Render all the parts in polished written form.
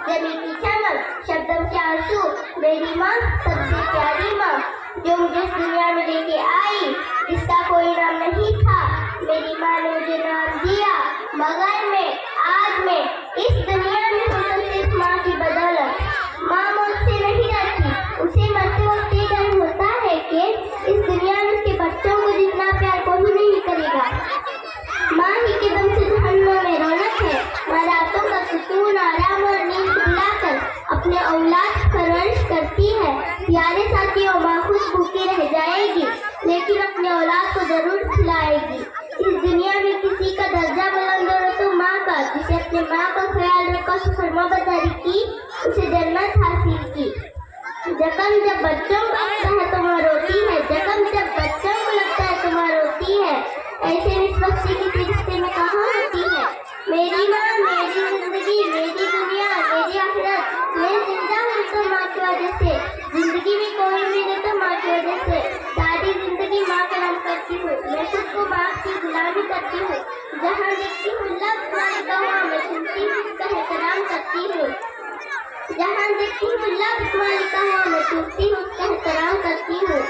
जमी की चमक, शब्दों के आंसू, मेरी माँ सबसे प्यारी माँ, जो मुझे इस दुनिया में लेके आई, जिसका कोई नाम नहीं था। मेरी माँ ने मुझे नाम दिया, मगर मैं आज मैं इस दुनिया में हूँ तो सिर्फ माँ की बदौलत। माँ मुझसे नहीं डरती, उसे मरते वक्त ये डर होता है कि इस दुनिया में उसके बच्चों को जितना प्यार कोई नहीं करेगा। माँ ही के दम से जहन्नुम में रौनक है। माँ रातों का सुकून, आराम और नींद बुलाकर अपने औलाद की परवरिश करती है। प्यारे साथियों, माँ खुद भूखी रह जाएगी लेकिन अपने औलाद को जरूर खिलाएगी। इस दुनिया में किसी का दर्जा बुलंद हो तो माँ का, जिसे अपने माँ का ख्याल रखा, फरमाबरदारी की, उसे जन्नत हासिल की। जख्म जब बच्चों को लगता है तो माँ रोती है, जख्म जब बच्चों को लगता है तो माँ रोती है। ऐसे में इस बच्चे की रिश्ते में कहाँ होती है? मेरी माँ, मेरी जिंदगी, मेरी दुनिया, मेरी आखिरत। मैं जिंदा हूँ तो माँ की वजह से, जिंदगी में कोई मेरे तो माँ की वजह से। सारी जिंदगी माँ का नाम करती हूँ, मैं खुद को माँ की गुलामी करती हूँ। जहाँ देखती हूँ लफ्ज़ माँ लिखा हुआ, मैं सुनती हूँ, उसका एहतराम करती हूँ। जहाँ देखती हूँ लफ्ज़ माँ लिखा हुआ, मैं सुनती हूँ, उसका एहतराम करती हूँ।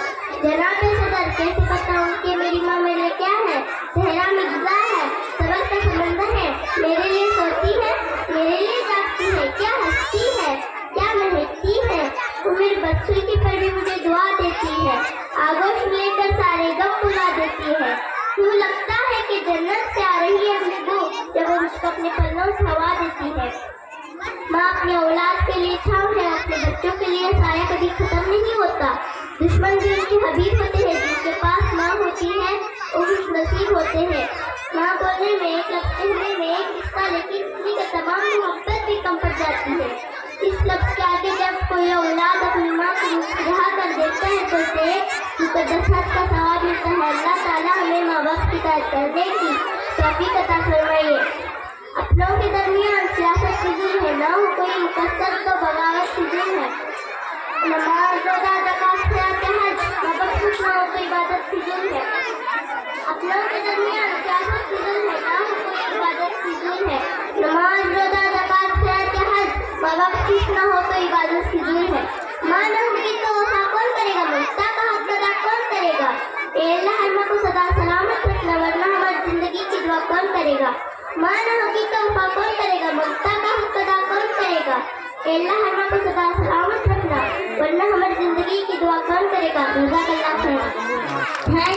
जनाब सदर, कैसे बताऊँ कि मेरी माँ मेरे लिए क्या है? सहरा में ग़िज़ा है, सबर का समंदर है, मेरे लिए सोती है, मेरे लिए जागती है, क्या हंसती है, क्या महकती है। वो मेरे बच्चों की पर भी मुझे दुआ देती है, आगोश में लेकर सारे गम भुला देती है। यूँ लगता है कि जन्नत से आ रही है खुशबू, जब वो मुझको अपने पल्लों से हवा देती है। माँ अपने औलाद के लिए छाँव है, अपने बच्चों के लिए साया कभी खत्म नहीं होता। दुश्मन भी उनके हबीब होते हैं, जिनके पास माँ होती है वो खुश नसीब होते हैं। माँ बोलने में एक लफ्ज़ कहने में एक रिश्ता, लेकिन किसी का तमाम मोहब्बत भी कम पड़ जाती है। इस लफ्ज़ के आगे जब कोई औलाद अपनी माँ को मुस्कुरा कर देखता है तो उसे मुक़द्दस हज का सवाब मिलता है। अल्लाह ताला हमें माँ बाप की इताअत करने की तौफ़ीक़ अता फरमाइए। अपनों के दरमियान सियासत फिजूल है, ना हो कोई मुकद्दर तो बगावत फिजूल है। नमाज, रोज़ा, ज़कात, खैरात, हज, माँ बाप खुश ना हो तो इबादत फिजूल है। अपनों के दरमियान सियासत फिजूल है, ना हो कोई इबादत फिजूल है। नमाज, रोज़ा, ज़कात, खैरात, हज, माँ बाप खुश ना हो तो इबादत फिजूल है। माँ न होगी तो वफ़ा कौन करेगा, ममता का हक अदा कौन करेगा? ए अल्लाह हर माँ को सदा सलामत रखना, वरना हमारी ज़िंदगी की दुआ कौन करेगा? माँ न होगी तो वफ़ा कौन करेगा, ममता का हक अदा कौन करेगा? ए अल्लाह हर माँ को सदा सलामत रखना, वरना हमारी ज़िंदगी की दुआ कौन करेगा? जज़ाकल्लाह खैर।